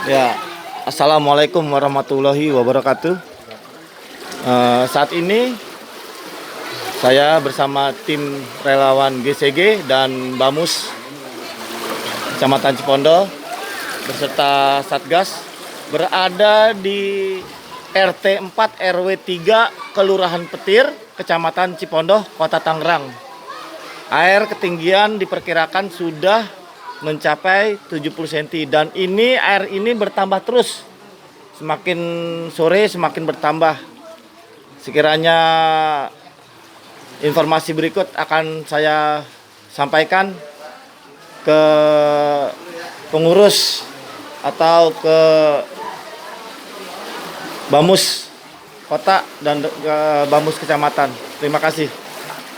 Ya, assalamualaikum warahmatullahi wabarakatuh. Saat ini saya bersama tim relawan GCG dan Bamus Kecamatan Cipondoh beserta Satgas berada di RT 4 RW 3 Kelurahan Petir, Kecamatan Cipondoh, Kota Tangerang. Air ketinggian diperkirakan sudah mencapai 70 cm dan air ini bertambah terus. Semakin sore semakin bertambah. Sekiranya informasi berikut akan saya sampaikan ke pengurus atau ke Bamus Kota dan Bamus Kecamatan. Terima kasih.